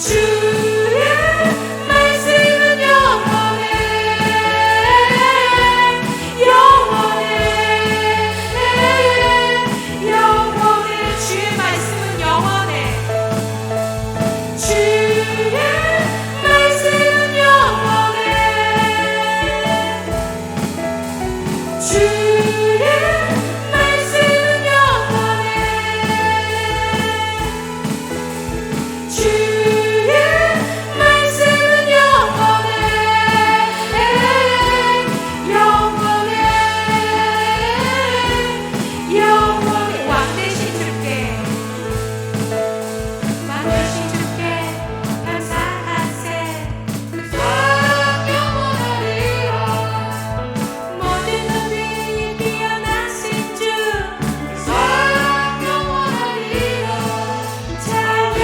주의 말씀은 영원해 영원해 영원해 주의 말씀은 영원해 주의 말씀은 영원해 주의 말씀은 영원해 주의 말씀은 영원해 영원해 영원해 왕 대신 주께 왕 대신 주께 감사하세 영원하리라 모든 은혜에 뛰어나신 주 영원하리라 찬양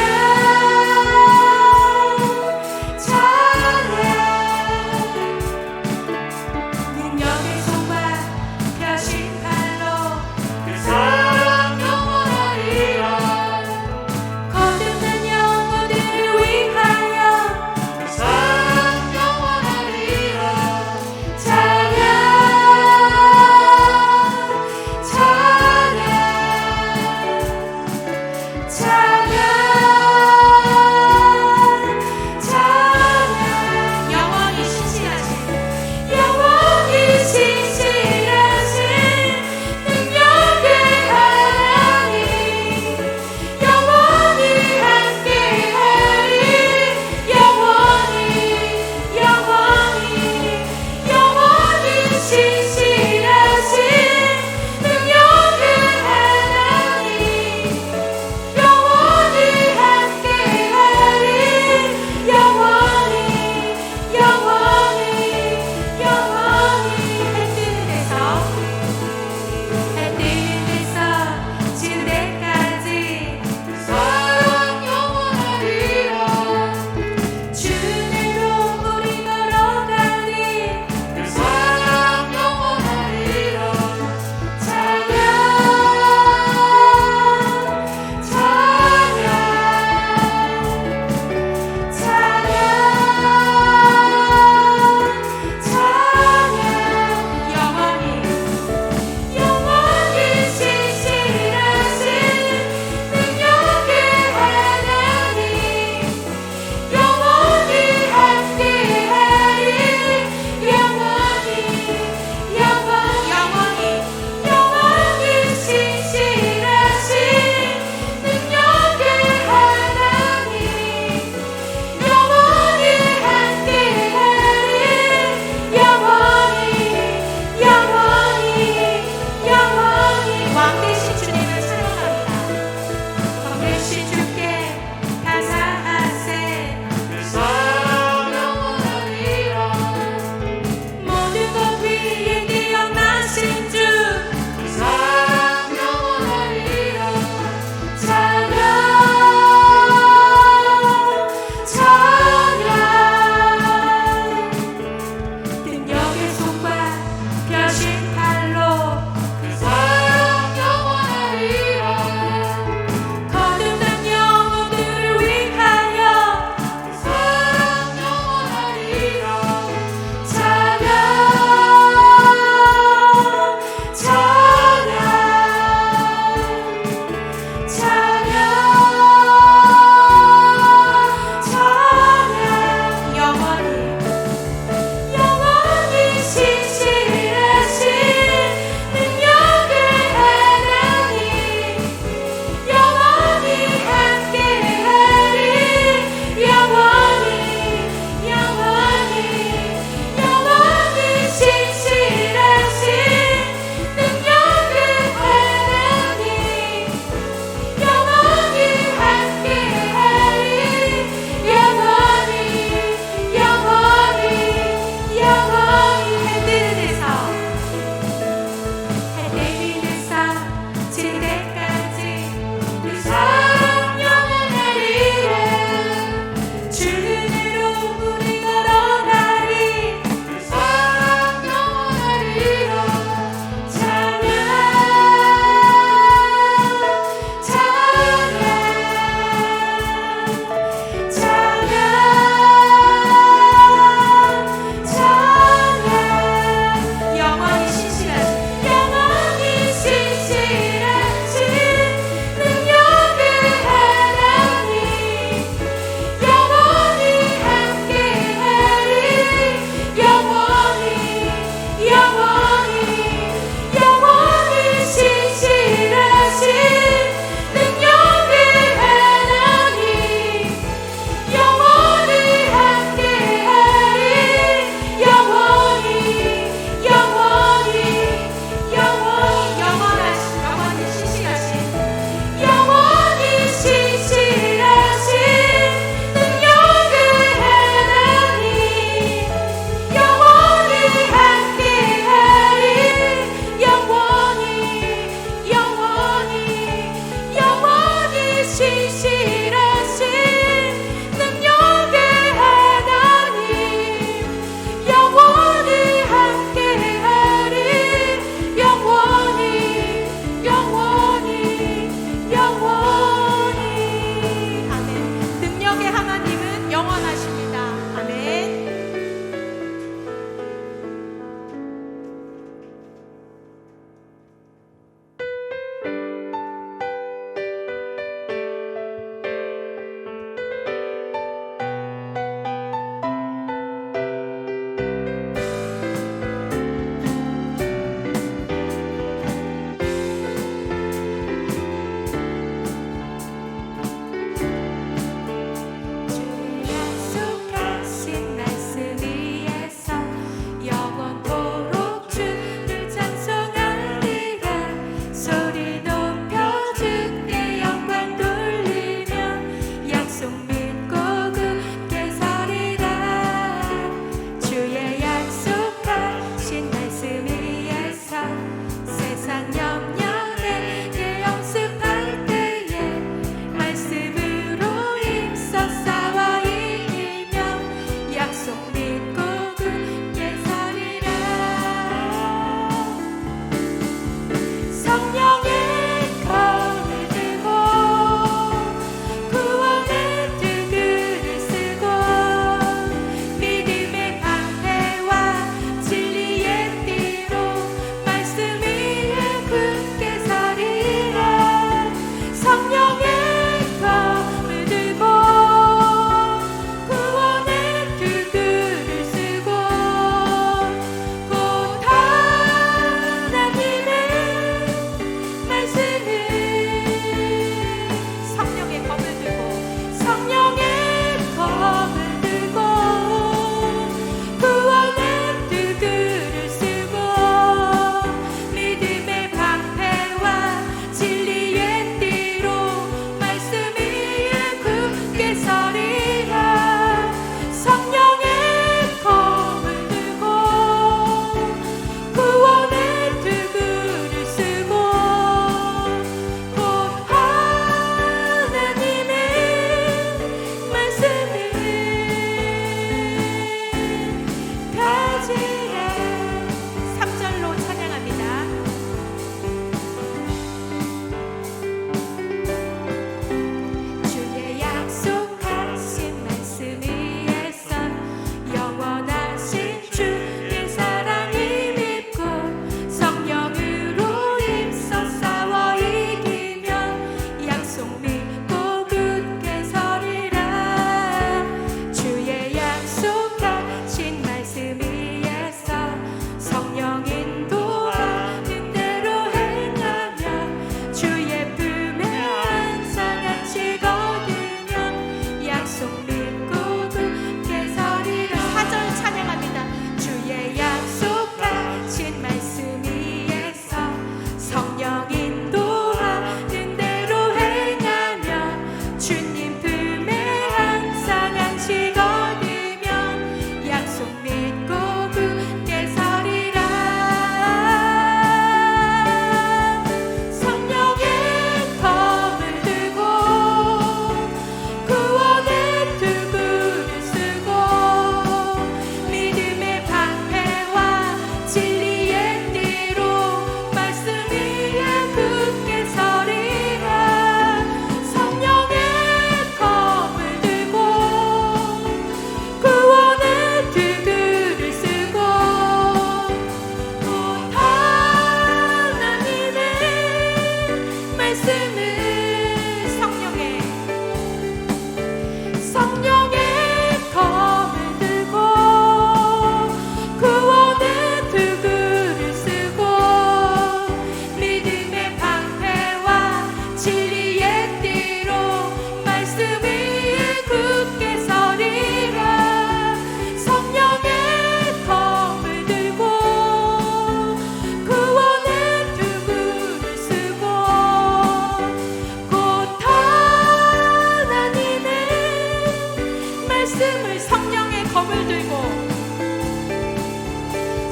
말씀을 성령의 검을 들고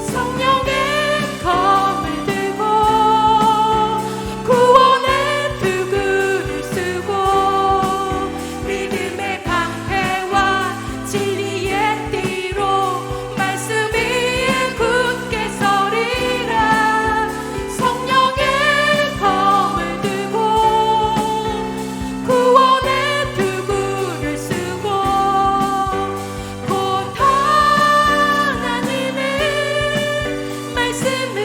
성령의 검을 들고 구원의 투구를 쓰고 믿음의 방패와 진리의 띠로 말씀 위에 굳게 서리라. 성령의 검을 들고 구원의 투구를 쓰고 곧 하나님의 말씀을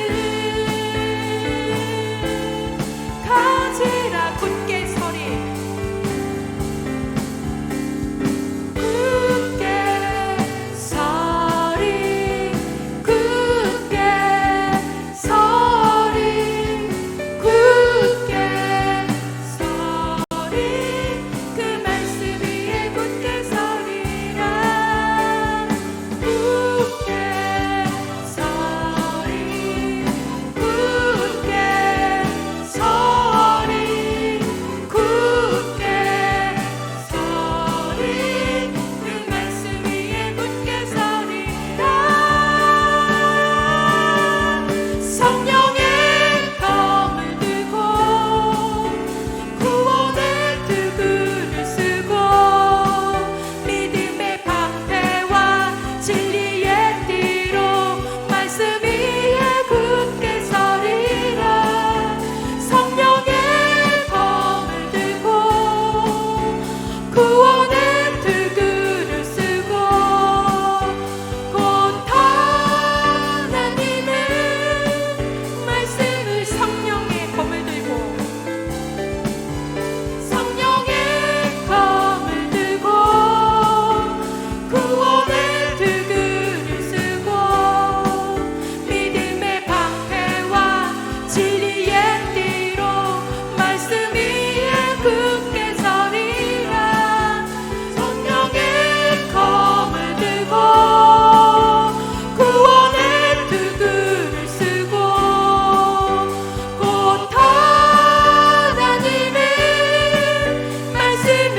가지라. 굳게 서리 굳게 서리 굳게 서리 굳게 서리 그 말씀 위에 굳게 서리라. 굳게 서리 굳게 서리 굳게 서리 그 말씀 위에 굳게 서리라. 성령의 검을 들고 구원의 투구를 쓰고 믿음의 방패와 진리의 띠로 말씀 위에 굳게 서리라. 성령의 검을 들고 구원의 투구를 쓰고 곧 하나님의 말씀을 성령의 검을 들고 성령의 검을 들고 구원의 투구를 쓰고 믿음의 방패와 진리의 띠로 말씀 위에 굳게 서리라. 성령의 검을 들고 구원의 투구를 쓰고 곧 하나님의 말씀을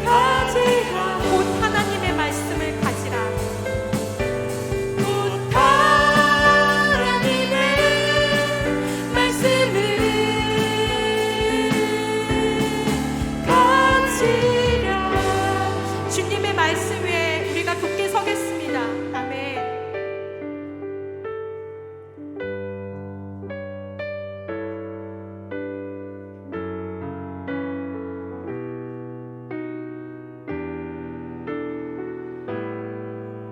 가지라. 곧 하나님의 말씀을 가지라. 곧 하나님의 말씀을 가지라. 주님의 말씀 위에 우리가 굳게 서겠습니다. 아멘.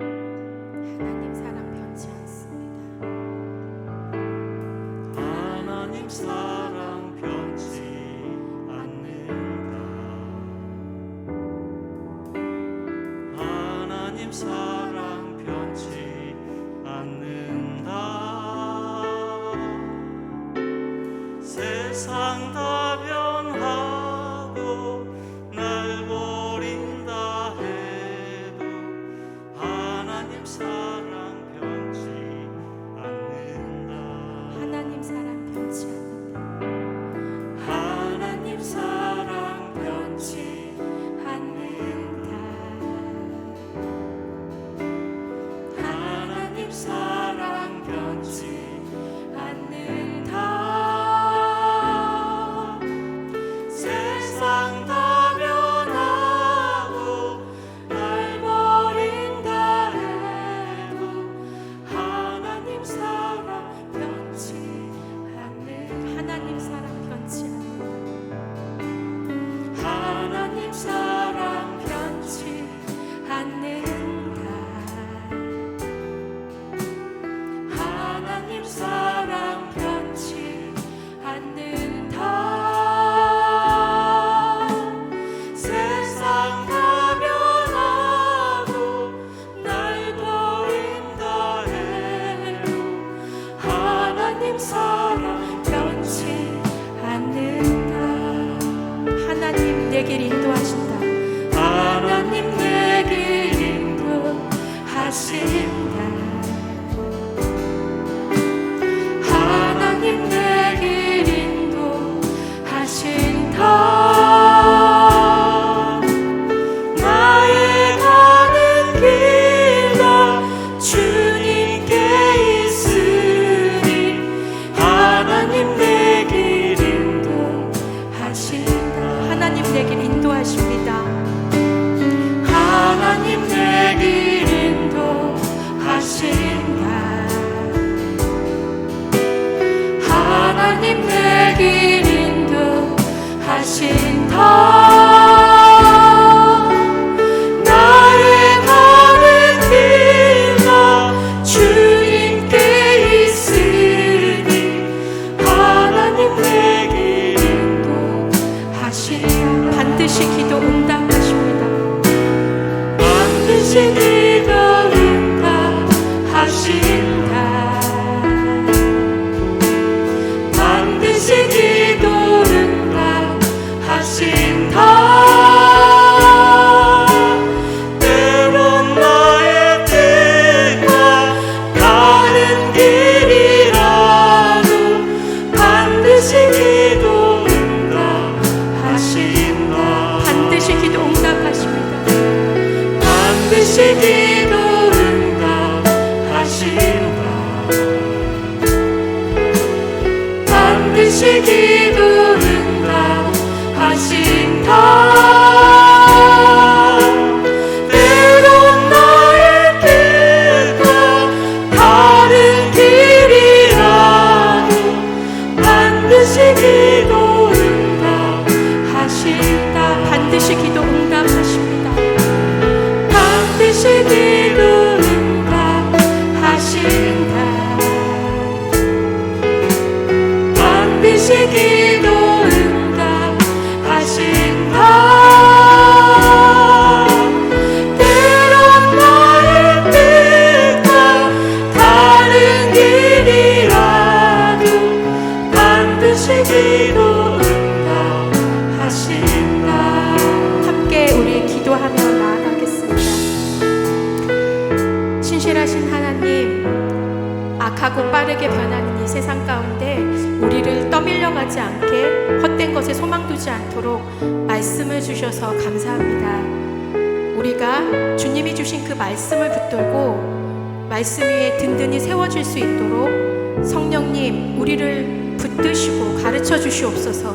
하나님 사랑 변치 않습니다. 하나님 사랑 변치 않는다. 하나님 사랑 변치 않는다. 세상 다 변하고 날 버린다 해도 하나님 사랑 변치 않는다. 하나님 사랑 변치 않는다. 하나님 사랑 변치 않는다. 하나님 사랑 변치 않는다. 세상 다 변하고 날 버린다 해도 하나님 사랑 변치 않는다. 하나님 사랑 변치 않는다. 하나님 사랑 변치 않는다. 하나님 사랑 변치 않는다. 세상 다 변하고 날 버린다 해도 하나님 사랑 변치 않는다. 하나님 내길 인도하신다. 하나님 내길 인도하신다. 하나님 내길 인도하신다. 내 길 인도하십니다. 하나님 내 길 인도하신다. 하나님 내 길 인도하신다. 나의 가는 길과 주님께 있으니 하나님 내 길 인도하신다. 반드시 기도 응답하십니다. 반드시 기도 응답하신다. 반드시 기도 응답하신다. 때론 나의 뜻과 다른 길이라도 반드시 기도 응답하신다. 반드시 기도 응답하십니다. 반드시 기도 응답하신다. 반드시 기도 응답하신다. 때론 나의 뜻과 다른 길이라도 반드시 기도 응답하신다. 반드시 기도 응답하십니다. 반드시 기도 응답하신다. 반드시 기도 응답하신다. 때론 나의 뜻과 다른 길이라도 반드시 기도 응답하신다. 함께 우리 기도하며 나아가겠습니다. 신실하신 하나님, 악하고 빠르게 변하는 이 세상 가운데 우리를 떠밀려가지 않게 헛된 것에 소망 두지 않도록 말씀을 주셔서 감사합니다. 우리가 주님이 주신 그 말씀을 붙들고 말씀 위에 든든히 세워질 수 있도록 성령님, 우리를 붙드시고 가르쳐 주시옵소서.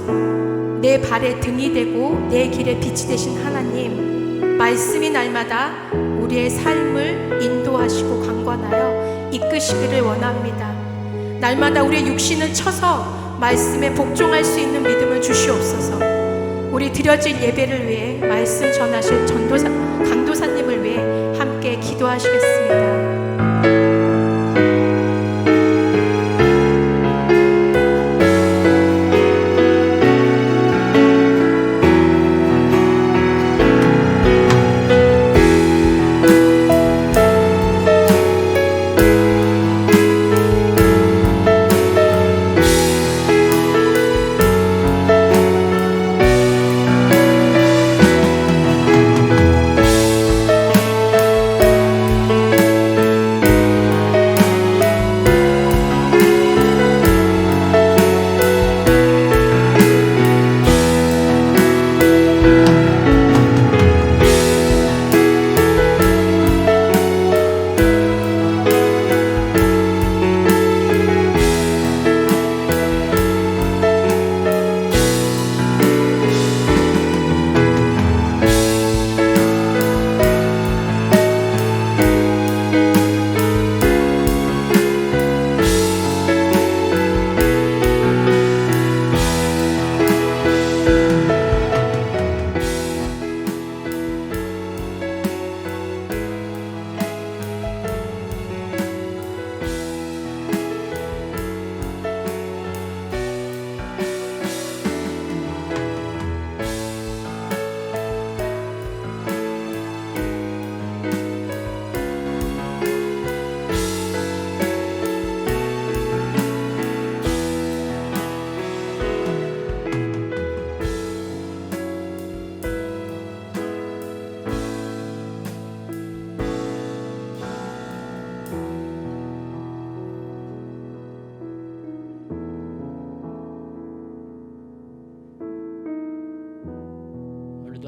내 발에 등이 되고 내 길에 빛이 되신 하나님, 말씀이 날마다 우리의 삶을 인도하시고 강권하여 이끄시기를 원합니다. 날마다 우리의 육신을 쳐서 말씀에 복종할 수 있는 믿음을 주시옵소서. 우리 드려질 예배를 위해 말씀 전하실 강도사님을 위해 함께 기도하시겠습니다.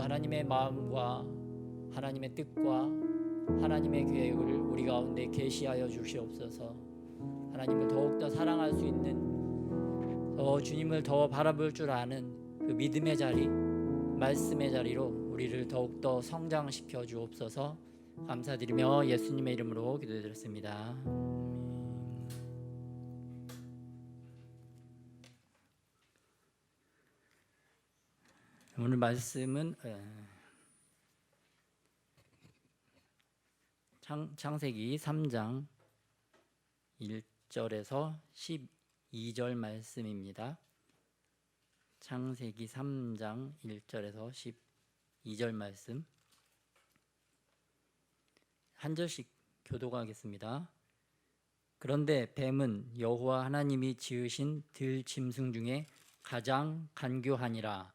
하나님의 마음과 하나님의 뜻과 하나님의 계획을 우리 가운데 계시하여 주시옵소서. 하나님을 더욱더 사랑할 수 있는, 더 주님을 더 바라볼 줄 아는 그 믿음의 자리, 말씀의 자리로 우리를 더욱더 성장시켜 주옵소서. 감사드리며 예수님의 이름으로 기도드렸습니다. 오늘 말씀은 창세기 3장 1절에서 12절 말씀입니다. 창세기 3장 1절에서 12절 말씀 한 절씩 교독하겠습니다. 그런데 뱀은 여호와 하나님이 지으신 들짐승 중에 가장 간교하니라.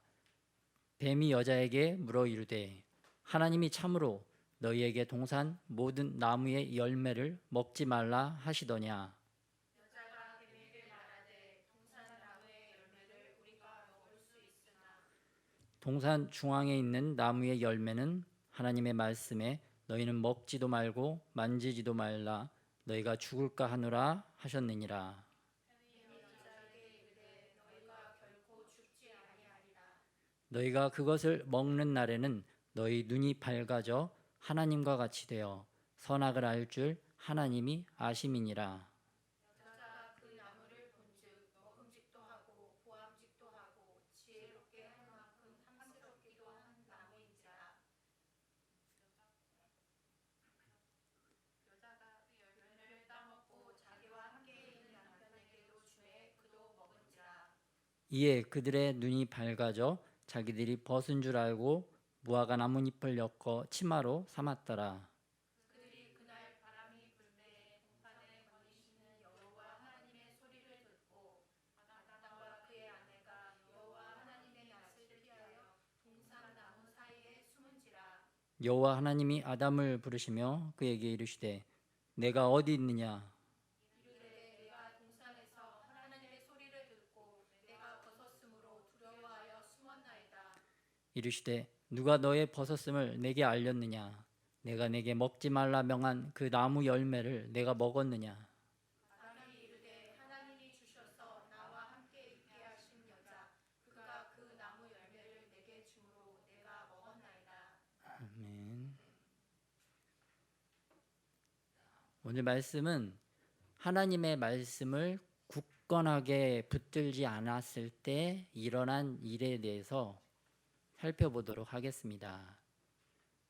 뱀이 여자에게 물어 이르되 하나님이 참으로 너희에게 동산 모든 나무의 열매를 먹지 말라 하시더냐. 여자가 뱀에게 말하되 동산 나무의 열매를 우리가 먹을 수 있으나 동산 중앙에 있는 나무의 열매는 하나님의 말씀에 너희는 먹지도 말고 만지지도 말라 너희가 죽을까 하노라 하셨느니라. 너희가 그것을 먹는 날에는 너희 눈이 밝아져 하나님과 같이 되어 선악을 알 줄 하나님이 아심이니라. 여자가 그 나무를 본즉 먹음직도 하고 보암직도 하고 지혜롭게 할 만큼 탐스럽기도 한 나무인지라. 여자가 그 열매를 따먹고 자기와 함께 있는 남편에게도 주매 그도 먹은지라. 이에 그들의 눈이 밝아져 자기들이 벗은 줄 알고 무화과 나뭇잎을 엮어 치마로 삼았더라. 그들이 그날 바람이 불 때에 동산에 거니시는 여호와 하나님의 소리를 듣고 아담과 그의 아내가 여호와 하나님의 낯을 피하여 동산 나무 사이에 숨은지라. 여호와 하나님이 아담을 부르시며 그에게 이르시되 내가 어디 있느냐. 이르되 내가 동산에서 하나님의 소리를 듣고 내가 벗었으므로 두려워하여 숨었나이다. 이르시되 누가 너의 벗었음을 내게 알렸느냐. 내가 내게 먹지 말라 명한 그 나무 열매를 내가 먹었느냐. 아담이 이르되 하나님이 주셔서 나와 함께 있게 하신 여자 그가 그 나무 열매를 내게 주므로 내가 먹었나이다. 아멘. 오늘 말씀은 하나님의 말씀을 굳건하게 붙들지 않았을 때 일어난 일에 대해서 살펴보도록 하겠습니다.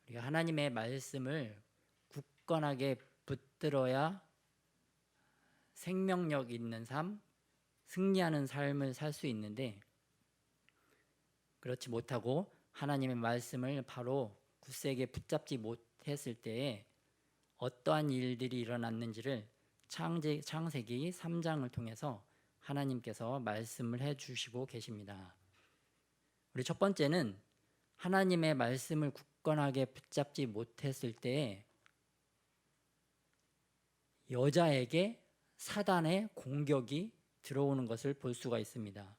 우리가 하나님의 말씀을 굳건하게 붙들어야 생명력 있는 삶, 승리하는 삶을 살 수 있는데 그렇지 못하고 하나님의 말씀을 바로 굳세게 붙잡지 못했을 때에 어떠한 일들이 일어났는지를 창세기 3장을 통해서 하나님께서 말씀을 해주시고 계십니다. 우리 첫 번째는 하나님의 말씀을 굳건하게 붙잡지 못했을 때에 여자에게 사단의 공격이 들어오는 것을 볼 수가 있습니다.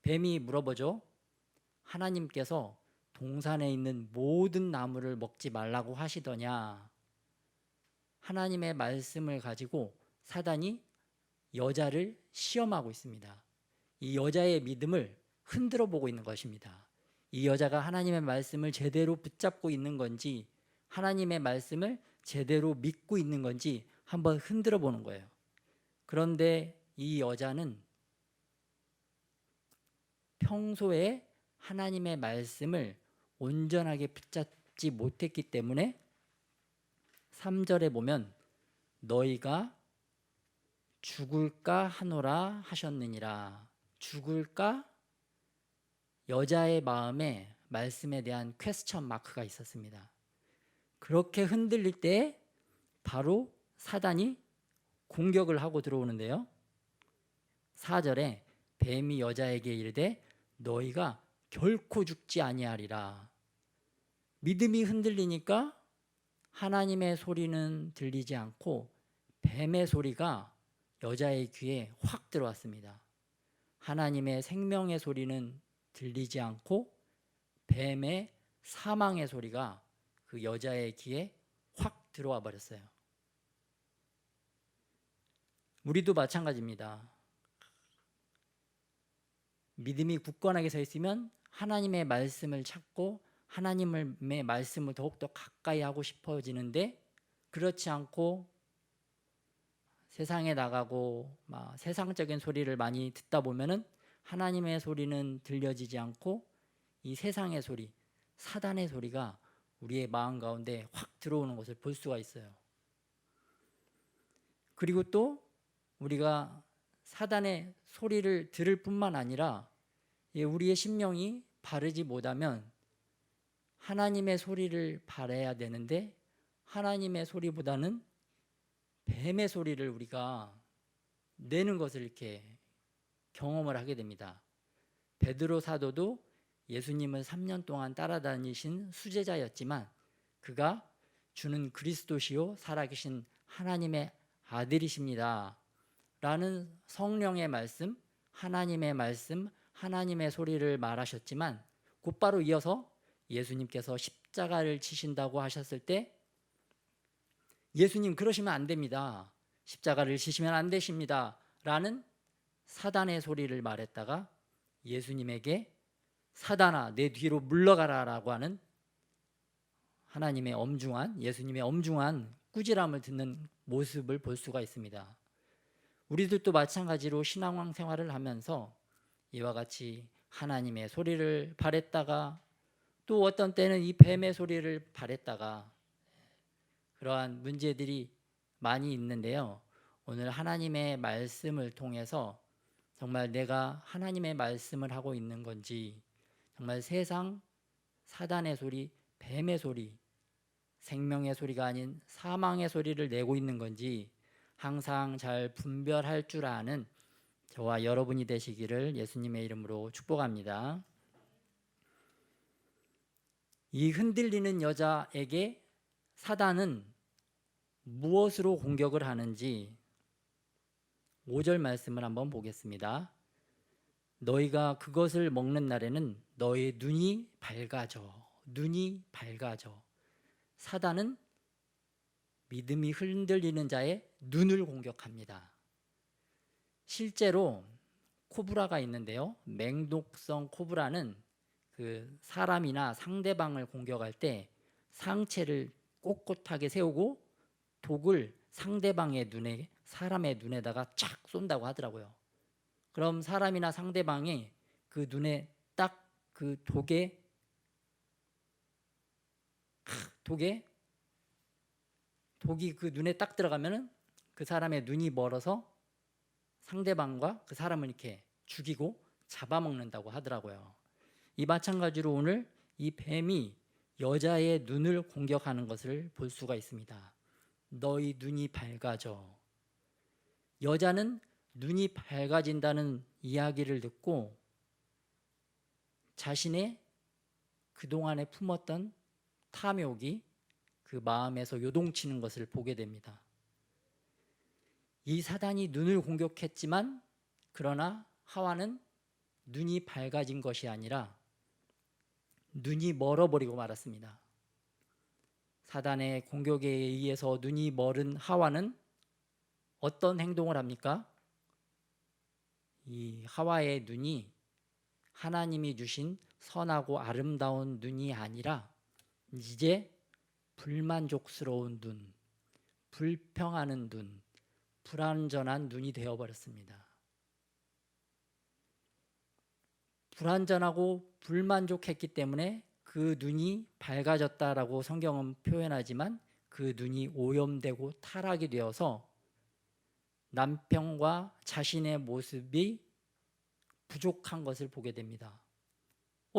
뱀이 물어보죠. 하나님께서 동산에 있는 모든 나무를 먹지 말라고 하시더냐. 하나님의 말씀을 가지고 사단이 여자를 시험하고 있습니다. 이 여자의 믿음을 흔들어 보고 있는 것입니다. 이 여자가 하나님의 말씀을 제대로 붙잡고 있는 건지 하나님의 말씀을 제대로 믿고 있는 건지 한번 흔들어 보는 거예요. 그런데 이 여자는 평소에 하나님의 말씀을 온전하게 붙잡지 못했기 때문에 3절에 보면 너희가 죽을까 하노라 하셨느니라. 죽을까? 여자의 마음에 말씀에 대한 퀘스천 마크가 있었습니다. 그렇게 흔들릴 때 바로 사단이 공격을 하고 들어오는데요. 4절에 뱀이 여자에게 이르되 너희가 결코 죽지 아니하리라. 믿음이 흔들리니까 하나님의 소리는 들리지 않고 뱀의 소리가 여자의 귀에 확 들어왔습니다. 하나님의 생명의 소리는 들리지 않고 뱀의 사망의 소리가 그 여자의 귀에 확 들어와 버렸어요. 우리도 마찬가지입니다. 믿음이 굳건하게 서 있으면 하나님의 말씀을 찾고 하나님의 말씀을 더욱더 가까이 하고 싶어지는데, 그렇지 않고 세상에 나가고 막 세상적인 소리를 많이 듣다 보면은 하나님의 소리는 들려지지 않고 이 세상의 소리, 사단의 소리가 우리의 마음 가운데 확 들어오는 것을 볼 수가 있어요. 그리고 또 우리가 사단의 소리를 들을 뿐만 아니라 우리의 심령이 바르지 못하면 하나님의 소리를 바라야 되는데, 하나님의 소리보다는 뱀의 소리를 우리가 내는 것을 이렇게 경험을 하게 됩니다. 베드로 사도도 예수님을 3년 동안 따라다니신 수제자였지만 그가 주는 그리스도시요 살아계신 하나님의 아들이십니다 라는 성령의 말씀, 하나님의 말씀, 하나님의 소리를 말하셨지만 곧바로 이어서 예수님께서 십자가를 치신다고 하셨을 때, 예수님 그러시면 안 됩니다, 십자가를 치시면 안 되십니다 라는 사단의 소리를 말했다가 예수님에게 사단아 내 뒤로 물러가라 라고 하는 하나님의 엄중한, 예수님의 엄중한 꾸지람을 듣는 모습을 볼 수가 있습니다. 우리들도 마찬가지로 신앙 생활을 하면서 이와 같이 하나님의 소리를 바랬다가 또 어떤 때는 이 뱀의 소리를 바랬다가 그러한 문제들이 많이 있는데요. 오늘 하나님의 말씀을 통해서 정말 내가 하나님의 말씀을 하고 있는 건지, 정말 세상 사단의 소리, 뱀의 소리, 생명의 소리가 아닌 사망의 소리를 내고 있는 건지 항상 잘 분별할 줄 아는 저와 여러분이 되시기를 예수님의 이름으로 축복합니다. 이 흔들리는 여자에게 사단은 무엇으로 공격을 하는지 5절 말씀을 한번 보겠습니다. 너희가 그것을 먹는 날에는 너희 눈이 밝아져. 눈이 밝아져. 사단은 믿음이 흔들리는 자의 눈을 공격합니다. 실제로 코브라가 있는데요. 맹독성 코브라는 그 사람이나 상대방을 공격할 때 상체를 꼿꼿하게 세우고 독을 상대방의 눈에, 사람의 눈에다가 착 쏜다고 하더라고요. 그럼 사람이나 상대방이 그 눈에 딱 그 독이 그 눈에 딱 들어가면은 그 사람의 눈이 멀어서 상대방과 그 사람을 이렇게 죽이고 잡아먹는다고 하더라고요. 이 마찬가지로 오늘 이 뱀이 여자의 눈을 공격하는 것을 볼 수가 있습니다. 너희 눈이 밝아져. 여자는 눈이 밝아진다는 이야기를 듣고 자신의 그동안에 품었던 탐욕이 그 마음에서 요동치는 것을 보게 됩니다. 이 사단이 눈을 공격했지만 그러나 하와는 눈이 밝아진 것이 아니라 눈이 멀어버리고 말았습니다. 사단의 공격에 의해서 눈이 멀은 하와는 어떤 행동을 합니까? 이 하와의 눈이 하나님이 주신 선하고 아름다운 눈이 아니라 이제 불만족스러운 눈, 불평하는 눈, 불완전한 눈이 되어버렸습니다. 불완전하고 불만족했기 때문에 그 눈이 밝아졌다라고 성경은 표현하지만 그 눈이 오염되고 타락이 되어서 남편과 자신의 모습이 부족한 것을 보게 됩니다.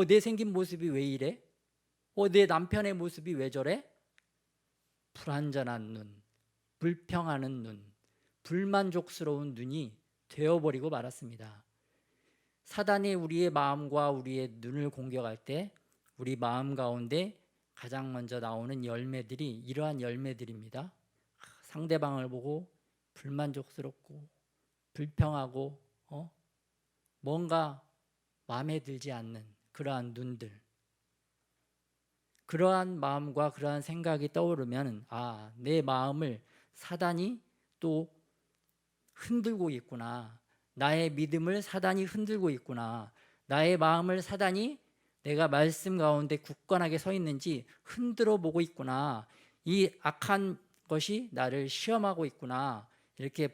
내 생긴 모습이 왜 이래? 내 남편의 모습이 왜 저래? 불완전한 눈, 불평하는 눈, 불만족스러운 눈이 되어버리고 말았습니다. 사단이 우리의 마음과 우리의 눈을 공격할 때 우리 마음 가운데 가장 먼저 나오는 열매들이 이러한 열매들입니다. 상대방을 보고 불만족스럽고 불평하고 뭔가 마음에 들지 않는 그러한 눈들, 그러한 마음과 그러한 생각이 떠오르면 내 마음을 사단이 또 흔들고 있구나. 나의 믿음을 사단이 흔들고 있구나. 나의 마음을 사단이 내가 말씀 가운데 굳건하게 서 있는지 흔들어 보고 있구나. 이 악한 것이 나를 시험하고 있구나. 이렇게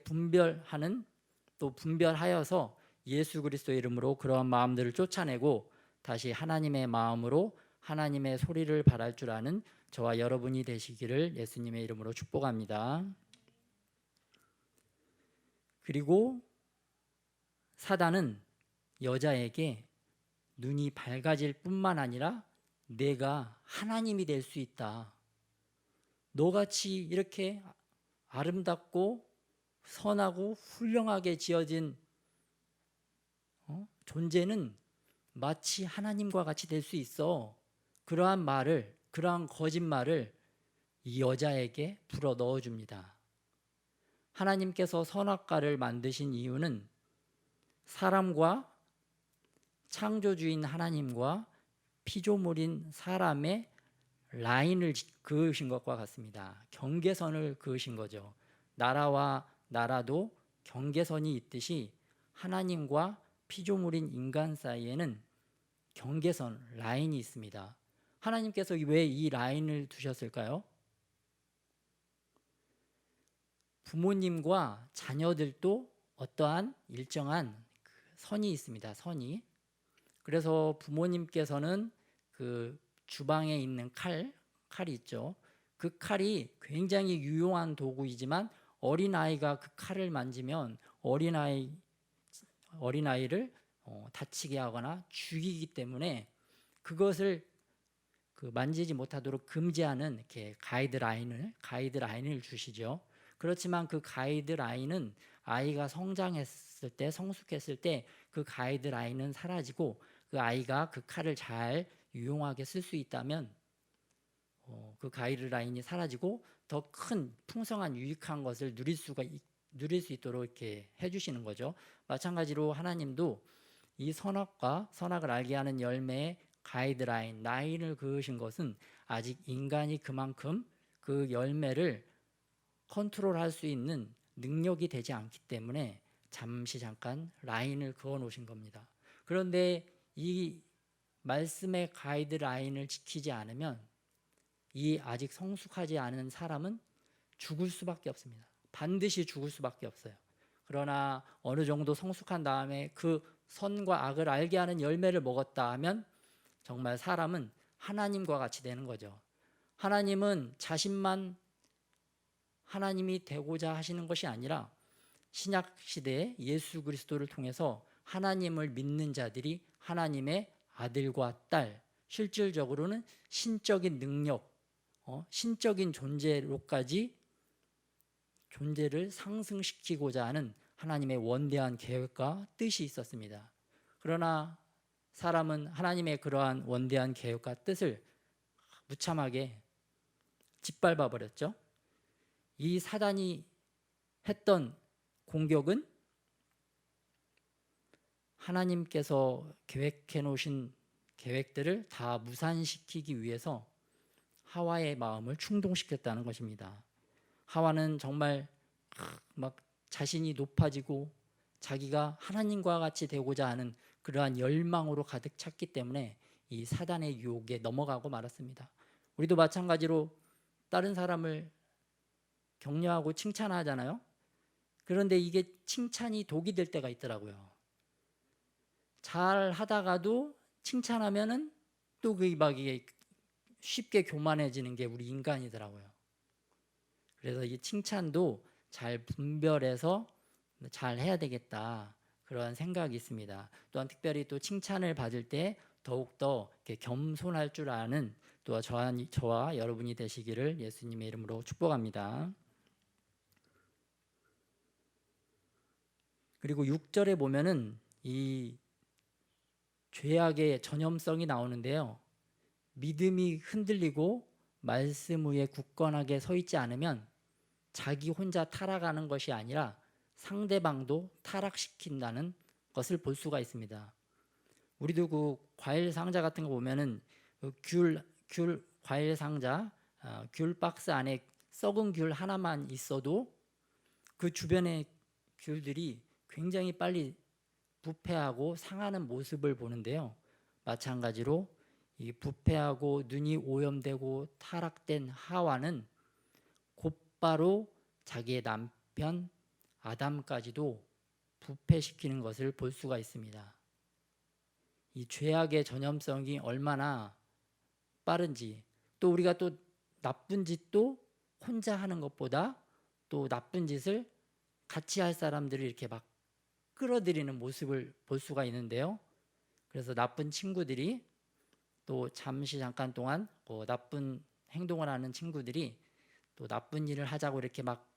분별하여서 예수 그리스도의 이름으로 그러한 마음들을 쫓아내고 다시 하나님의 마음으로 하나님의 소리를 바랄 줄 아는 저와 여러분이 되시기를 예수님의 이름으로 축복합니다. 그리고 사단은 여자에게 눈이 밝아질 뿐만 아니라 내가 하나님이 될 수 있다. 너같이 이렇게 아름답고 선하고 훌륭하게 지어진 존재는 마치 하나님과 같이 될 수 있어. 그러한 거짓말을 이 여자에게 불어 넣어줍니다. 하나님께서 선악과를 만드신 이유는 사람과 창조주인 하나님과 피조물인 사람의 라인을 그으신 것과 같습니다. 경계선을 그으신 거죠. 나라와 나라도 경계선이 있듯이 하나님과 피조물인 인간 사이에는 경계선, 라인이 있습니다. 하나님께서 왜 이 라인을 두셨을까요? 부모님과 자녀들도 어떠한 일정한 선이 있습니다. 선이. 그래서 부모님께서는 그 주방에 있는 칼이 있죠. 그 칼이 굉장히 유용한 도구이지만 어린아이가 그 칼을 만지면 어린아이를 다치게 하거나 죽이기 때문에 그것을 만지지 못하도록 금지하는 이렇게 가이드라인을 주시죠. 그렇지만 그 가이드라인은 아이가 성장했을 때, 성숙했을 때 그 가이드라인은 사라지고 그 아이가 그 칼을 잘 유용하게 쓸 수 있다면 그 가이드라인이 사라지고 더 큰 풍성한 유익한 것을 누릴 수 있도록 이렇게 해주시는 거죠. 마찬가지로 하나님도 이 선악을 알게 하는 열매의 라인을 그으신 것은 아직 인간이 그만큼 그 열매를 컨트롤할 수 있는 능력이 되지 않기 때문에 잠깐 라인을 그어 놓으신 겁니다. 그런데 이 말씀의 가이드라인을 지키지 않으면 이 아직 성숙하지 않은 사람은 죽을 수밖에 없습니다. 반드시 죽을 수밖에 없어요. 그러나 어느 정도 성숙한 다음에 그 선과 악을 알게 하는 열매를 먹었다 하면 정말 사람은 하나님과 같이 되는 거죠. 하나님은 자신만 하나님이 되고자 하시는 것이 아니라 신약 시대에 예수 그리스도를 통해서 하나님을 믿는 자들이 하나님의 아들과 딸, 실질적으로는 신적인 능력, 신적인 존재로까지 존재를 상승시키고자 하는 하나님의 원대한 계획과 뜻이 있었습니다. 그러나 사람은 하나님의 그러한 원대한 계획과 뜻을 무참하게 짓밟아 버렸죠. 이 사단이 했던 공격은 하나님께서 계획해 놓으신 계획들을 다 무산시키기 위해서 하와의 마음을 충동시켰다는 것입니다. 하와는 정말 막 자신이 높아지고 자기가 하나님과 같이 되고자 하는 그러한 열망으로 가득 찼기 때문에 이 사단의 유혹에 넘어가고 말았습니다. 우리도 마찬가지로 다른 사람을 격려하고 칭찬하잖아요. 그런데 이게 칭찬이 독이 될 때가 있더라고요. 잘 하다가도 칭찬하면은 또 이게 쉽게 교만해지는 게 우리 인간이더라고요. 그래서 이 칭찬도 잘 분별해서 잘 해야 되겠다, 그런 생각이 있습니다. 또한 특별히 또 칭찬을 받을 때 더욱더 겸손할 줄 아는 또 저와 여러분이 되시기를 예수님의 이름으로 축복합니다. 그리고 6절에 보면은 이 죄악의 전염성이 나오는데요. 믿음이 흔들리고 말씀 위에 굳건하게 서 있지 않으면 자기 혼자 타락하는 것이 아니라 상대방도 타락시킨다는 것을 볼 수가 있습니다. 우리도 그 과일 상자 같은 거 보면은 귤 과일 상자, 귤 박스 안에 썩은 귤 하나만 있어도 그 주변의 귤들이 굉장히 빨리 부패하고 상하는 모습을 보는데요. 마찬가지로 이 부패하고 눈이 오염되고 타락된 하와는 곧바로 자기의 남편 아담까지도 부패시키는 것을 볼 수가 있습니다. 이 죄악의 전염성이 얼마나 빠른지, 또 우리가 또 나쁜 짓도 혼자 하는 것보다 또 나쁜 짓을 같이 할 사람들이 이렇게 막 끌어들이는 모습을 볼 수가 있는데요. 그래서 나쁜 친구들이 또 잠깐 동안 나쁜 행동을 하는 친구들이 또 나쁜 일을 하자고 이렇게 막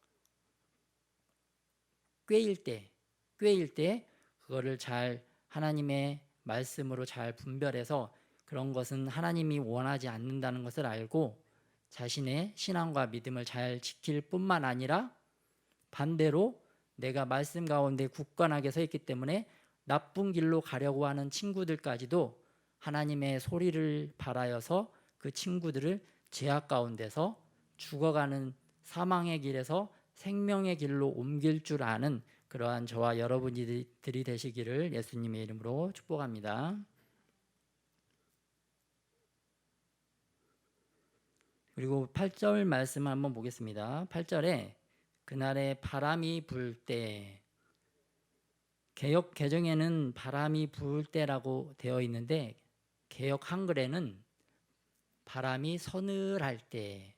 꾀일 때 그거를 잘 하나님의 말씀으로 잘 분별해서 그런 것은 하나님이 원하지 않는다는 것을 알고 자신의 신앙과 믿음을 잘 지킬 뿐만 아니라 반대로 내가 말씀 가운데 굳건하게 서 있기 때문에 나쁜 길로 가려고 하는 친구들까지도 하나님의 소리를 발하여서 그 친구들을 죄악 가운데서 죽어가는 사망의 길에서 생명의 길로 옮길 줄 아는 그러한 저와 여러분들이 되시기를 예수님의 이름으로 축복합니다. 그리고 8절 말씀을 한번 보겠습니다. 8절에 그날에 바람이 불 때, 개역 개정에는 바람이 불 때라고 되어 있는데 개역 한글에는 바람이 서늘할 때,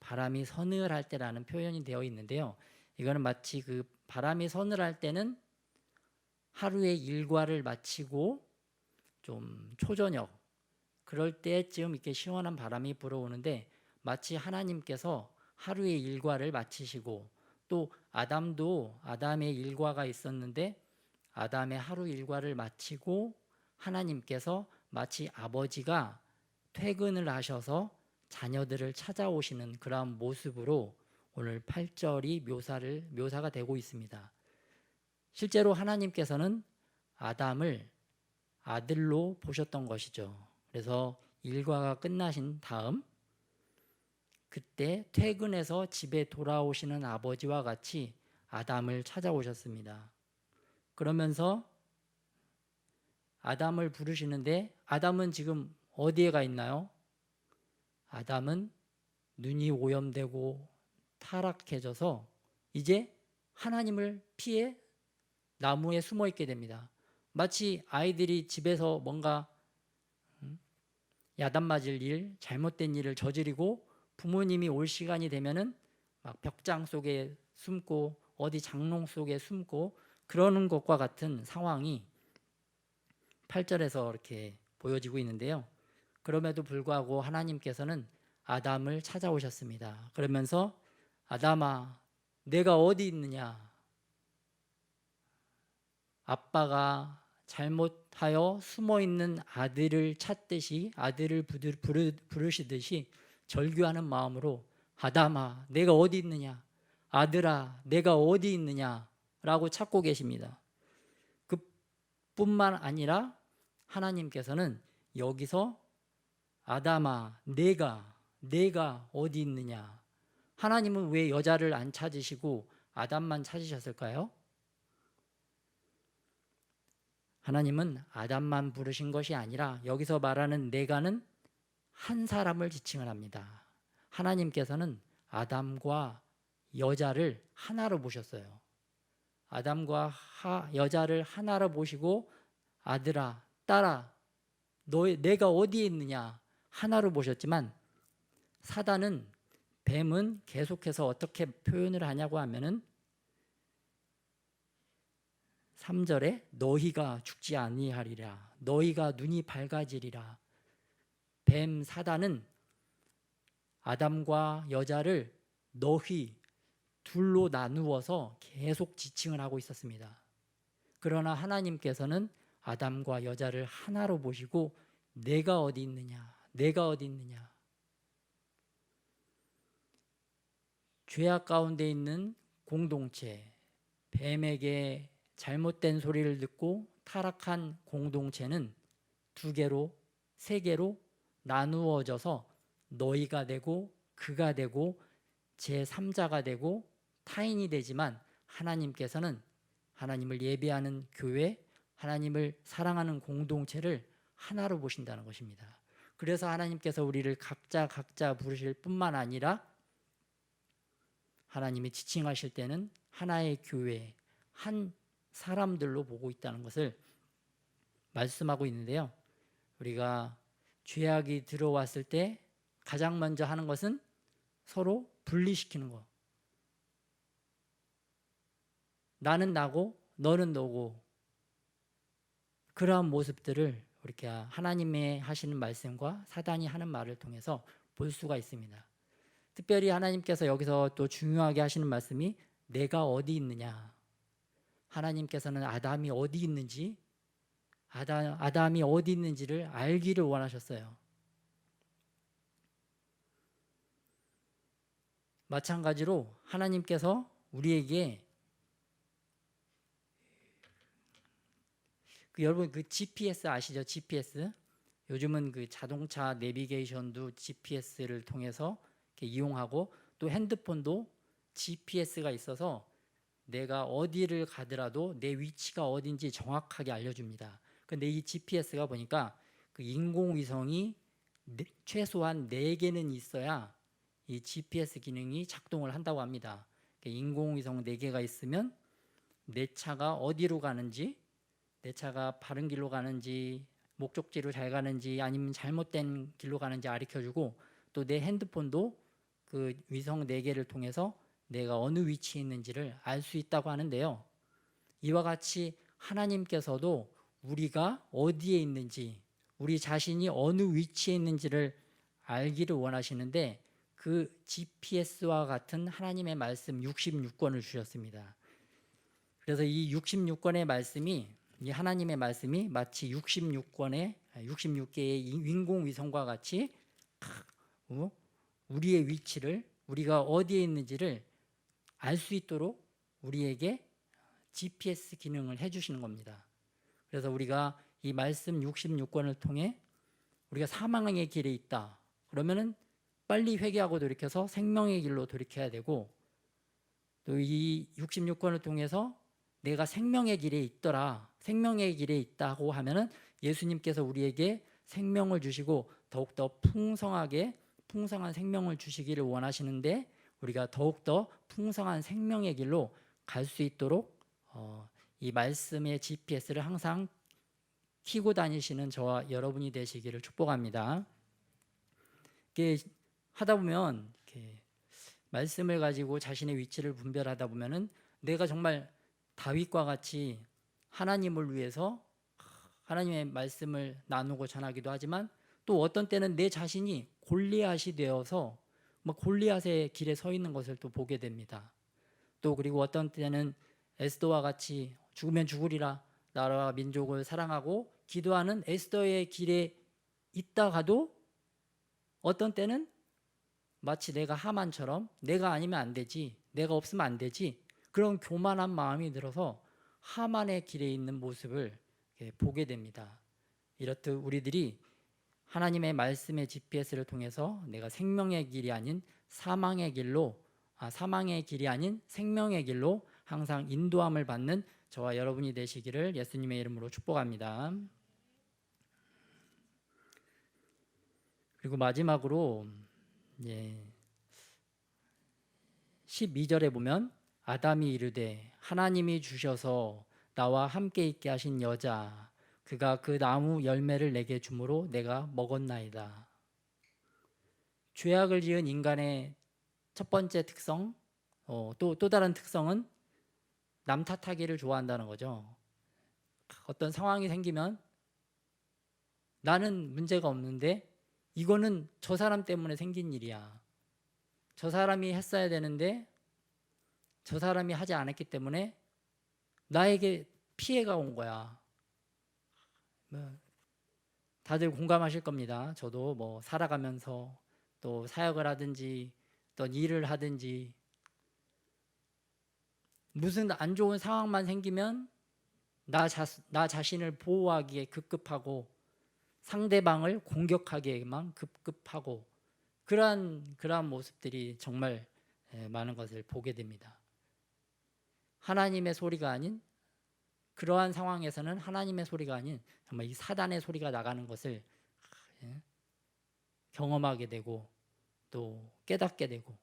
바람이 서늘할 때라는 표현이 되어 있는데요. 이거는 마치 그 바람이 서늘할 때는 하루의 일과를 마치고 좀 초저녁 그럴 때쯤 이렇게 시원한 바람이 불어오는데 마치 하나님께서 하루의 일과를 마치시고 또 아담의 일과가 있었는데 아담의 하루 일과를 마치고 하나님께서 마치 아버지가 퇴근을 하셔서 자녀들을 찾아오시는 그러한 모습으로 오늘 8절이 묘사가 되고 있습니다. 실제로 하나님께서는 아담을 아들로 보셨던 것이죠. 그래서 일과가 끝나신 다음 그때 퇴근해서 집에 돌아오시는 아버지와 같이 아담을 찾아오셨습니다. 그러면서 아담을 부르시는데 아담은 지금 어디에 가 있나요? 아담은 눈이 오염되고 타락해져서 이제 하나님을 피해 나무에 숨어 있게 됩니다. 마치 아이들이 집에서 뭔가 야단 맞을 일, 잘못된 일을 저지르고 부모님이 올 시간이 되면은 막 벽장 속에 숨고 어디 장롱 속에 숨고 그러는 것과 같은 상황이 8절에서 이렇게 보여지고 있는데요. 그럼에도 불구하고 하나님께서는 아담을 찾아오셨습니다. 그러면서 아담아, 내가 어디 있느냐? 아빠가 잘못하여 숨어있는 아들을 찾듯이 아들을 부르시듯이 절규하는 마음으로 아담아, 내가 어디 있느냐? 아들아, 내가 어디 있느냐? 라고 찾고 계십니다. 그뿐만 아니라 하나님께서는 여기서 아담아, 내가 어디 있느냐? 하나님은 왜 여자를 안 찾으시고 아담만 찾으셨을까요? 하나님은 아담만 부르신 것이 아니라 여기서 말하는 내가는 한 사람을 지칭을 합니다. 하나님께서는 아담과 여자를 하나로 보셨어요. 아담과 여자를 하나로 보시고 아들아, 딸아, 내가 어디에 있느냐 하나로 보셨지만 사단은 뱀은 계속해서 어떻게 표현을 하냐고 하면은 3절에 너희가 죽지 아니하리라, 너희가 눈이 밝아지리라. 뱀 사단은 아담과 여자를 너희 둘로 나누어서 계속 지칭을 하고 있었습니다. 그러나 하나님께서는 아담과 여자를 하나로 보시고 내가 어디 있느냐, 내가 어디 있느냐. 죄악 가운데 있는 공동체, 뱀에게 잘못된 소리를 듣고 타락한 공동체는 2개로, 3개로 나누어져서 너희가 되고 그가 되고 제3자가 되고 타인이 되지만 하나님께서는 하나님을 예배하는 교회, 하나님을 사랑하는 공동체를 하나로 보신다는 것입니다. 그래서 하나님께서 우리를 각자 부르실 뿐만 아니라 하나님이 지칭하실 때는 하나의 교회, 한 사람들로 보고 있다는 것을 말씀하고 있는데요. 우리가 죄악이 들어왔을 때 가장 먼저 하는 것은 서로 분리시키는 것. 나는 나고 너는 너고, 그러한 모습들을 이렇게 하나님의 하시는 말씀과 사단이 하는 말을 통해서 볼 수가 있습니다. 특별히 하나님께서 여기서 또 중요하게 하시는 말씀이 내가 어디 있느냐. 하나님께서는 아담이 어디 있는지, 아담이 어디 있는지를 알기를 원하셨어요. 마찬가지로 하나님께서 우리에게 여러분 그 GPS 아시죠? GPS. 요즘은 그 자동차 내비게이션도 GPS를 통해서 이렇게 이용하고, 또 핸드폰도 GPS가 있어서 내가 어디를 가더라도 내 위치가 어딘지 정확하게 알려줍니다. 근데 이 GPS가 보니까 그 인공위성이 최소한 4개는 있어야 이 GPS 기능이 작동을 한다고 합니다. 인공위성 4개가 있으면 내 차가 어디로 가는지, 내 차가 바른 길로 가는지, 목적지로 잘 가는지 아니면 잘못된 길로 가는지 가르쳐주고, 또 내 핸드폰도 그 위성 4개를 통해서 내가 어느 위치에 있는지를 알 수 있다고 하는데요. 이와 같이 하나님께서도 우리가 어디에 있는지, 우리 자신이 어느 위치에 있는지를 알기를 원하시는데, 그 GPS와 같은 하나님의 말씀 66권을 주셨습니다. 그래서 이 66권의 말씀이, 이 하나님의 말씀이 마치 66개의 인공위성과 같이 우리의 위치를, 우리가 어디에 있는지를 알 수 있도록 우리에게 GPS 기능을 해주시는 겁니다. 그래서 우리가 이 말씀 66권을 통해 우리가 사망의 길에 있다 그러면은 빨리 회개하고 돌이켜서 생명의 길로 돌이켜야 되고, 또 이 66권을 통해서 내가 생명의 길에 있더라, 생명의 길에 있다고 하면은 예수님께서 우리에게 생명을 주시고 더욱더 풍성한 생명을 주시기를 원하시는데, 우리가 더욱더 풍성한 생명의 길로 갈 수 있도록 이 말씀의 GPS를 항상 키고 다니시는 저와 여러분이 되시기를 축복합니다. 이렇게 하다 보면 이렇게 말씀을 가지고 자신의 위치를 분별하다 보면은 내가 정말 다윗과 같이 하나님을 위해서 하나님의 말씀을 나누고 전하기도 하지만, 또 어떤 때는 내 자신이 골리앗이 되어서 골리앗의 길에 서 있는 것을 또 보게 됩니다. 또 그리고 어떤 때는 에스더와 같이 죽으면 죽으리라, 나라와 민족을 사랑하고 기도하는 에스더의 길에 있다가도 어떤 때는 마치 내가 하만처럼 내가 아니면 안 되지, 내가 없으면 안 되지, 그런 교만한 마음이 들어서 하만의 길에 있는 모습을 보게 됩니다. 이렇듯 우리들이 하나님의 말씀의 GPS를 통해서 내가 생명의 길이 아닌 사망의 길로, 사망의 길이 아닌 생명의 길로 항상 인도함을 받는 저와 여러분이 되시기를 예수님의 이름으로 축복합니다. 그리고 마지막으로 12절에 보면 아담이 이르되 하나님이 주셔서 나와 함께 있게 하신 여자, 그가 그 나무 열매를 내게 주므로 내가 먹었나이다. 죄악을 지은 인간의 첫 번째 특성, 또 다른 특성은 남 탓하기를 좋아한다는 거죠. 어떤 상황이 생기면 나는 문제가 없는데 이거는 저 사람 때문에 생긴 일이야, 저 사람이 했어야 되는데 저 사람이 하지 않았기 때문에 나에게 피해가 온 거야. 다들 공감하실 겁니다. 저도 살아가면서 또 사역을 하든지 또 일을 하든지 무슨 안 좋은 상황만 생기면 나 자신을 보호하기에 급급하고 상대방을 공격하기에만 급급하고, 그러한 모습들이 정말 많은 것을 보게 됩니다. 하나님의 소리가 아닌, 그러한 상황에서는 하나님의 소리가 아닌 정말 이 사단의 소리가 나가는 것을 경험하게 되고 또 깨닫게 되고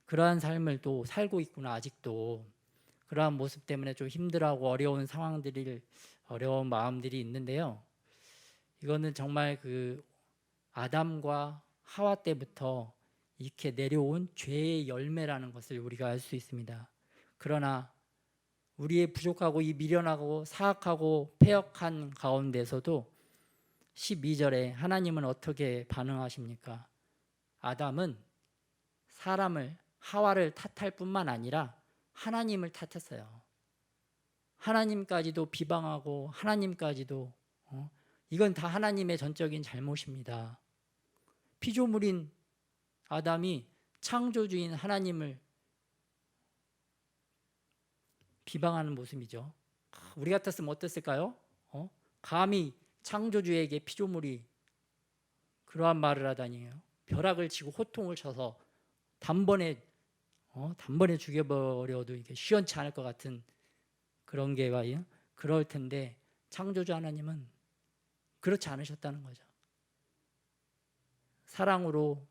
그러한 삶을 또 살고 있구나. 아직도 그러한 모습 때문에 좀 힘들어하고 어려운 마음들이 있는데요. 이거는 정말 그 아담과 하와 때부터 이렇게 내려온 죄의 열매라는 것을 우리가 알 수 있습니다. 그러나 우리의 부족하고 이 미련하고 사악하고 패역한 가운데서도 12절에 하나님은 어떻게 반응하십니까? 아담은 하와를 탓할 뿐만 아니라 하나님을 탓했어요. 하나님까지도 비방하고 하나님까지도 이건 다 하나님의 전적인 잘못입니다. 피조물인 아담이 창조주인 하나님을 비방하는 모습이죠. 우리 같았으면 어땠을까요? 감히 창조주에게 피조물이 그러한 말을 하다니요. 벼락을 치고 호통을 쳐서 단번에 죽여버려도 이게 시원치 않을 것 같은 그런 게 와요. 그럴 텐데 창조주 하나님은 그렇지 않으셨다는 거죠. 사랑으로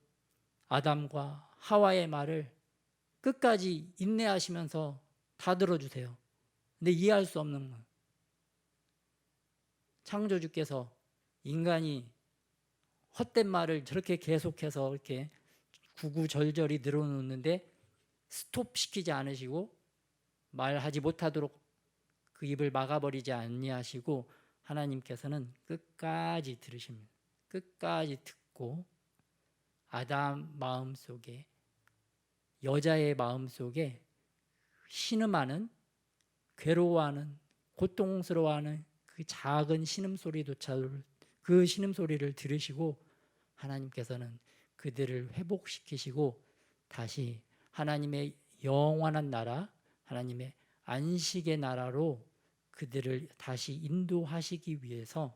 아담과 하와의 말을 끝까지 인내하시면서 다 들어주세요. 근데 이해할 수 없는 건 창조주께서 인간이 헛된 말을 저렇게 계속해서 이렇게 구구절절히 늘어놓는데 스톱시키지 않으시고 말하지 못하도록 그 입을 막아버리지 아니하시고 하나님께서는 끝까지 들으십니다. 끝까지 듣고 아담 마음속에 여자의 마음속에 신음하는 괴로워하는 고통스러워하는 그 작은 신음소리조차도 그 신음소리를 들으시고 하나님께서는 그들을 회복시키시고 다시 하나님의 영원한 나라 하나님의 안식의 나라로 그들을 다시 인도하시기 위해서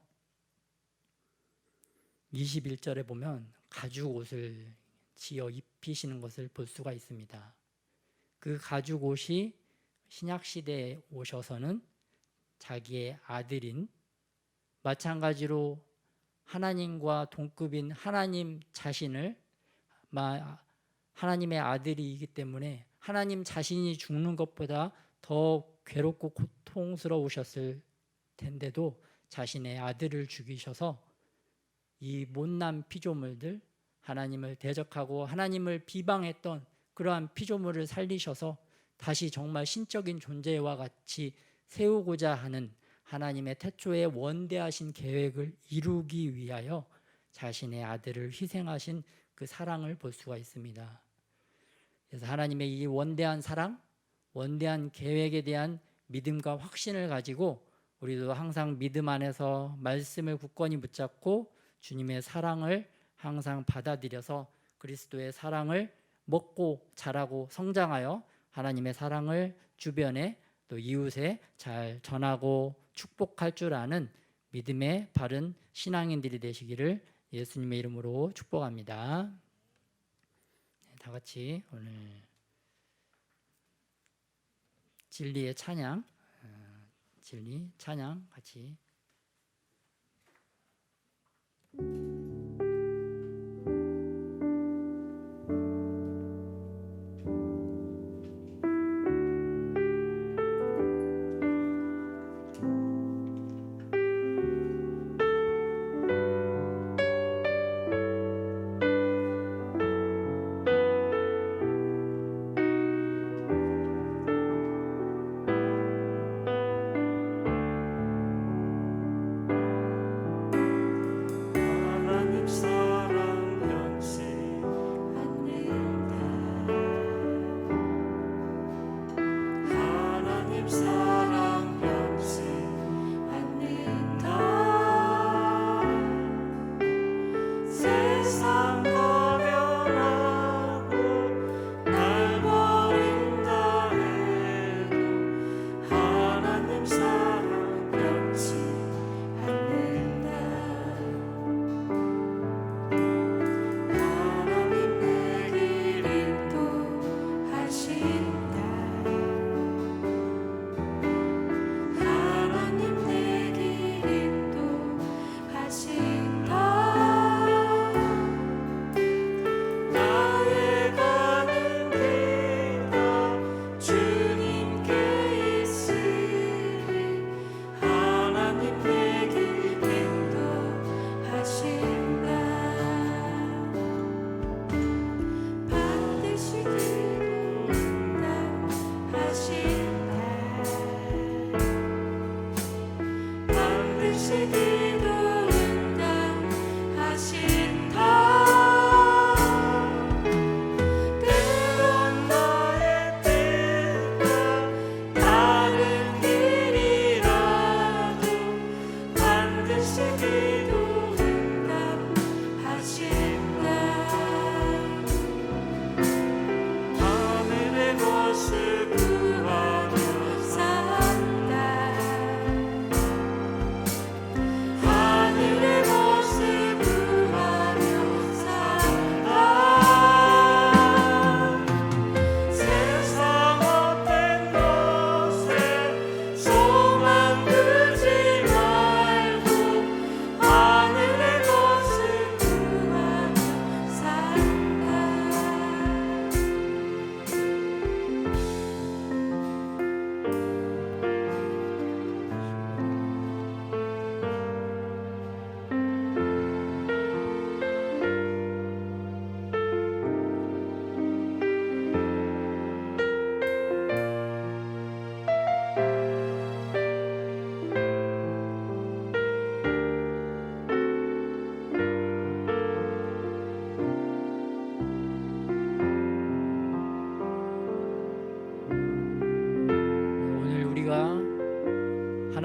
21절에 보면 가죽 옷을 지어 입히시는 것을 볼 수가 있습니다. 그 가죽 옷이 신약 시대에 오셔서는 자기의 아들인 마찬가지로 하나님과 동급인 하나님 자신을 하나님의 아들이기 때문에 하나님 자신이 죽는 것보다 더 괴롭고 고통스러우셨을 텐데도 자신의 아들을 죽이셔서 이 못난 피조물들 하나님을 대적하고 하나님을 비방했던 그러한 피조물을 살리셔서 다시 정말 신적인 존재와 같이 세우고자 하는 하나님의 태초의 원대하신 계획을 이루기 위하여 자신의 아들을 희생하신 그 사랑을 볼 수가 있습니다. 그래서 하나님의 이 원대한 사랑, 원대한 계획에 대한 믿음과 확신을 가지고 우리도 항상 믿음 안에서 말씀을 굳건히 붙잡고 주님의 사랑을 항상 받아들여서 그리스도의 사랑을 먹고 자라고 성장하여 하나님의 사랑을 주변에 또 이웃에 잘 전하고 축복할 줄 아는 믿음의 바른 신앙인들이 되시기를 예수님의 이름으로 축복합니다. 다 같이 오늘 진리의 찬양, 진리 찬양 같이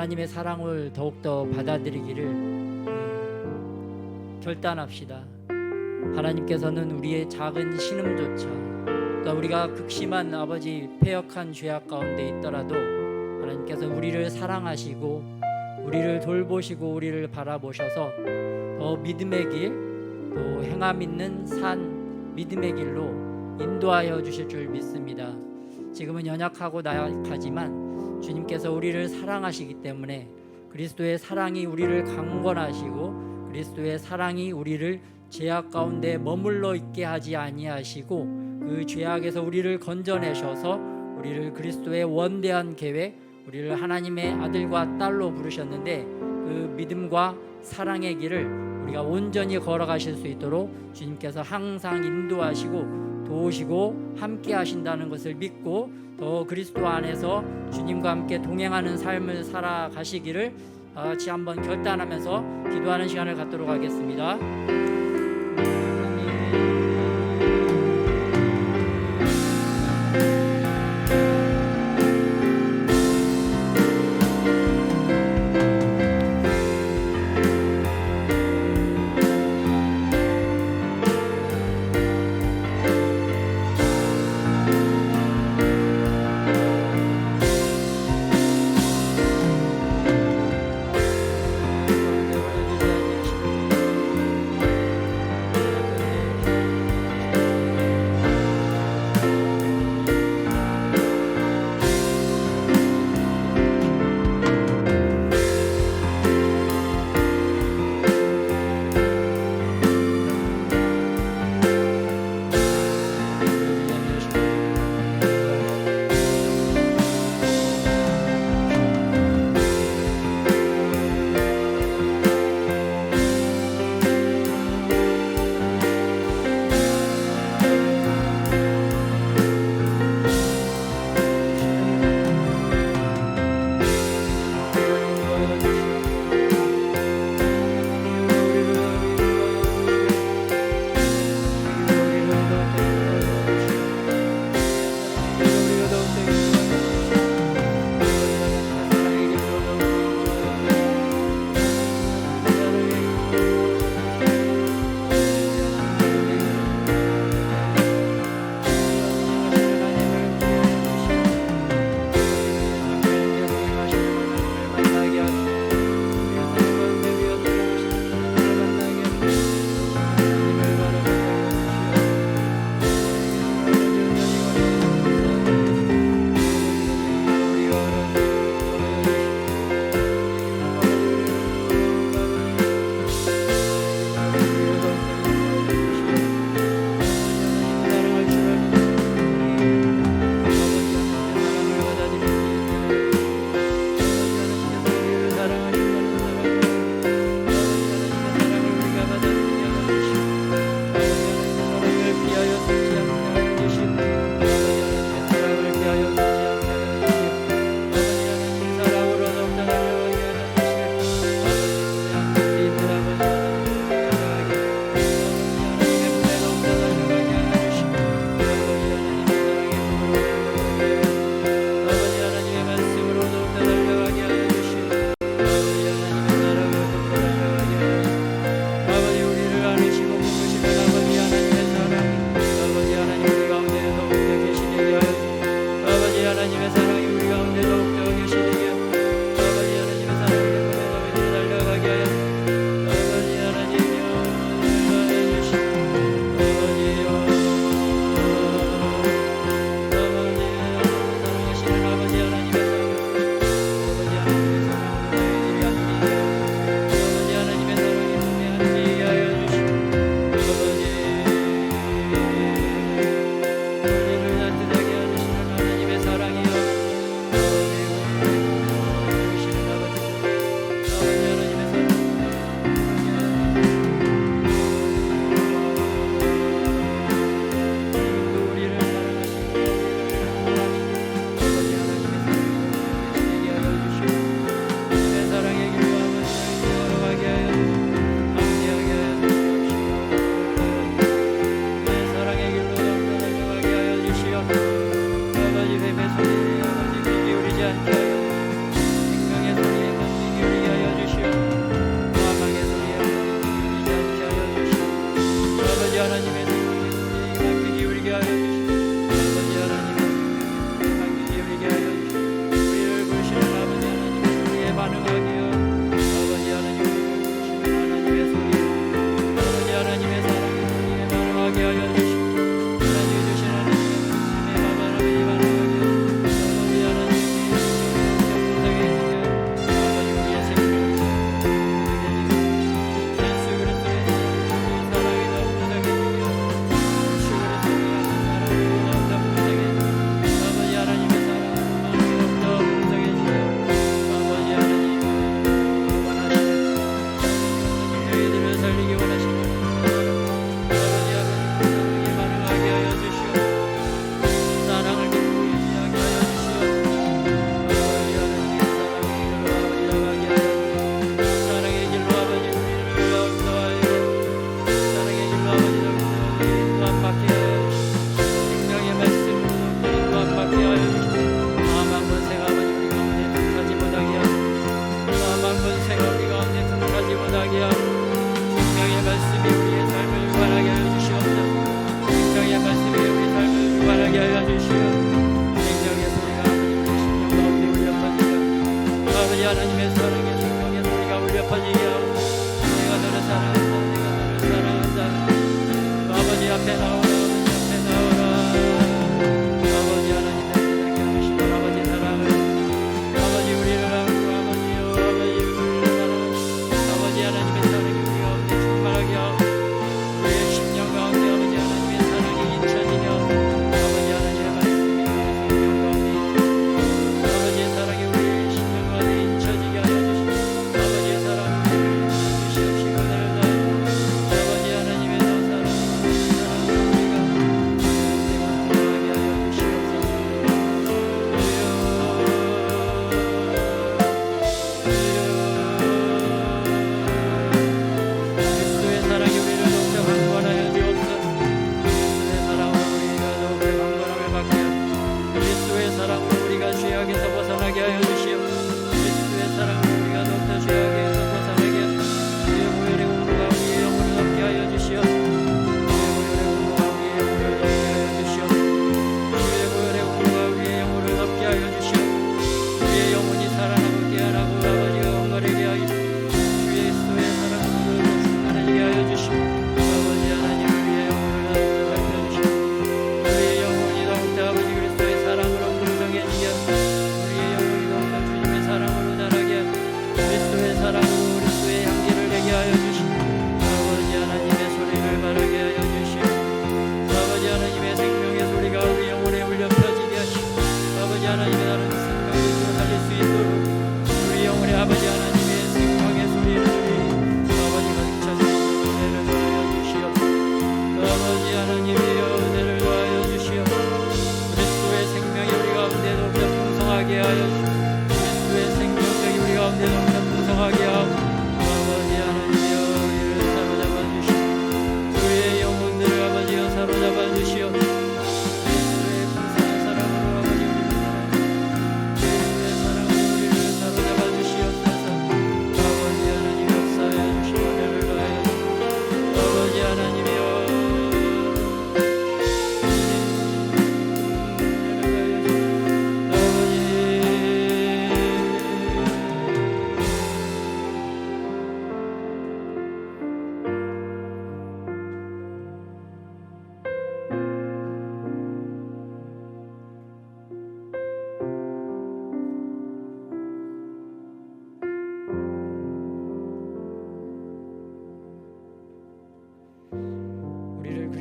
하나님의 사랑을 더욱더 받아들이기를 결단합시다. 하나님께서는 우리의 작은 신음조차, 또 우리가 극심한 아버지 패역한 죄악 가운데 있더라도 하나님께서 우리를 사랑하시고 우리를 돌보시고 우리를 바라보셔서 더 믿음의 길, 또 행함 있는 산 믿음의 길로 인도하여 주실 줄 믿습니다. 지금은 연약하고 나약하지만 주님께서 우리를 사랑하시기 때문에 그리스도의 사랑이 우리를 강권하시고 그리스도의 사랑이 우리를 죄악 가운데 머물러 있게 하지 아니하시고 그 죄악에서 우리를 건져내셔서 우리를 그리스도의 원대한 계획, 우리를 하나님의 아들과 딸로 부르셨는데 그 믿음과 사랑의 길을 우리가 온전히 걸어가실 수 있도록 주님께서 항상 인도하시고 도우시고 함께 하신다는 것을 믿고 더 그리스도 안에서 주님과 함께 동행하는 삶을 살아가시기를 다 같이 한번 결단하면서 기도하는 시간을 갖도록 하겠습니다.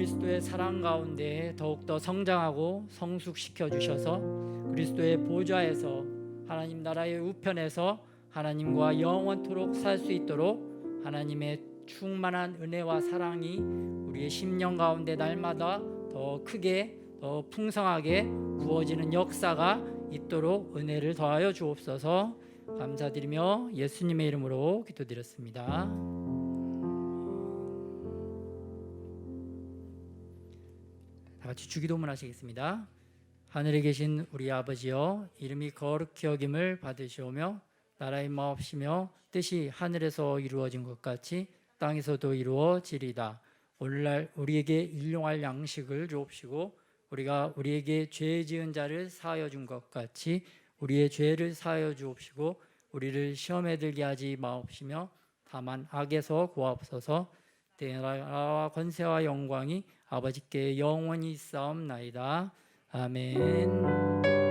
그리스도의 사랑 가운데 더욱더 성장하고 성숙시켜 주셔서 그리스도의 보좌에서 하나님 나라의 우편에서 하나님과 영원토록 살 수 있도록 하나님의 충만한 은혜와 사랑이 우리의 심령 가운데 날마다 더 크게 더 풍성하게 부어지는 역사가 있도록 은혜를 더하여 주옵소서. 감사드리며 예수님의 이름으로 기도드렸습니다. 다 같이 주기도문 하시겠습니다. 하늘에 계신 우리 아버지여, 이름이 거룩히 여김을 받으시오며 나라의 마옵시며 뜻이 하늘에서 이루어진 것 같이 땅에서도 이루어지리다. 오늘날 우리에게 일용할 양식을 주옵시고 우리가 우리에게 죄 지은 자를 사하여 준 것 같이 우리의 죄를 사하여 주옵시고 우리를 시험에 들게 하지 마옵시며 다만 악에서 구하옵소서. 나라와 권세와 영광이 아버지께 영원히 있사옵나이다. 아멘.